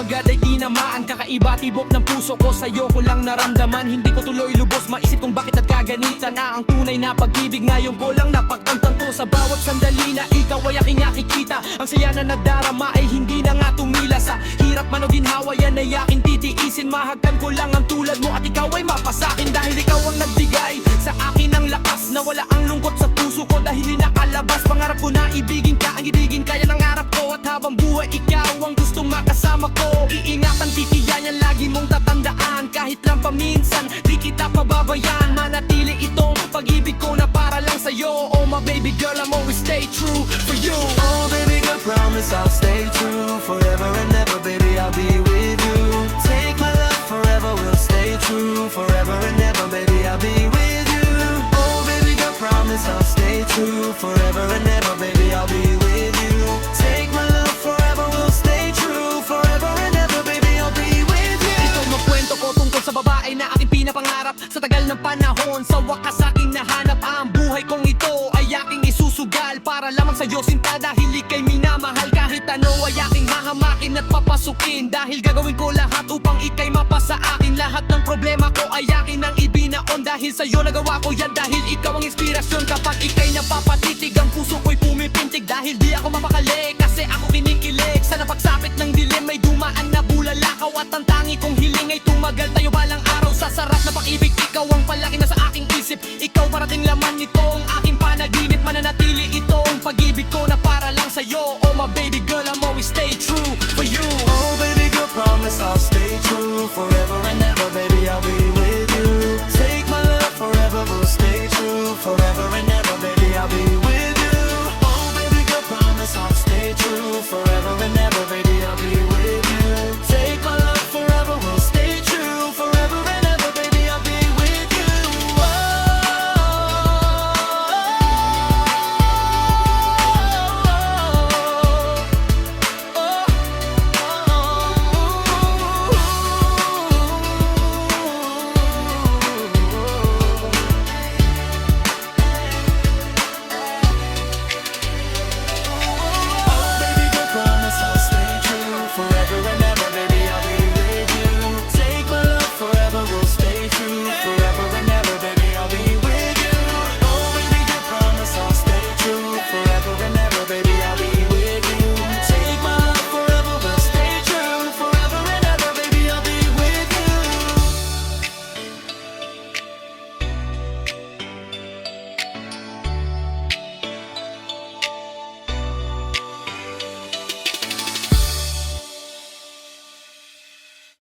agad ay tinamaan. Kakaiba tibok ng puso ko, sa'yo ko lang naramdaman. Hindi ko tuloy lubos maisip kung bakit nagkaganitan na ang tunay na pag-ibig. Ngayon ko lang napagtantan to sa bawat sandali na ikaw ay aking nakikita. Ang saya na nadarama ay hindi na nga tumila. Sa hirap man o ginhawa yan ay aking titiisin. Mahagkan ko lang ang tulad mo at ikaw ay mapasakin. Dahil ikaw ang nagbigay sa akin ng lakas na wala ang lungkot sa puso ko dahil nakalabas. Pangarap ko na ibigin ka, ang ibigin kaya ng harap ko. At habang buhay ikaw ang gustong makasama ko. Iingatan, titiyan yan, lagi mong tatandaan. Kahit lang paminsan, di kita pababayaan. Manatili itong pag-ibig ko na para lang sa'yo. Oh my baby girl, I'm always stay true for you. Oh baby girl, promise I'll stay true forever and ever, baby, I'll be with you. Take my love forever, we'll stay true forever and ever, baby, I'll be with you. Oh baby girl, promise I'll stay true forever and ever, baby, I'll be with you. Take my love forever, we'll stay true forever and ever, baby, I'll be with you. Ito magkwento ko tungkol sa babae na aking pinapangarap. Sa tagal ng panahon, sa wakas aking nahanap. Ang buhay kong ito ay aking isusugal para lamang sa'yo sinta, dahil ika'y minamahal. Kahit ano ay aking hahamakin at papasukin, dahil gagawin ko lahat upang ika'y mapasa akin. Lahat ng problema ko ay akin ang ibinaon, dahil sa'yo nagawa ko yan. Dahil ikaw ang inspirasyon kapag ika'y napapatitig. Ang puso ko'y pumipintig dahil di ako mapakali, kasi ako kinikilig. Sa napagsapit ng dilim may dumaan na bulalakaw. At ang tangi kong hiling ay tumagal tayo balang araw. Sa sarap na pag-ibig, ikaw ang palaki na sa aking isip. Ikaw parating laman nito ang aking panaginip. Mananatili itong pag-ibig ko na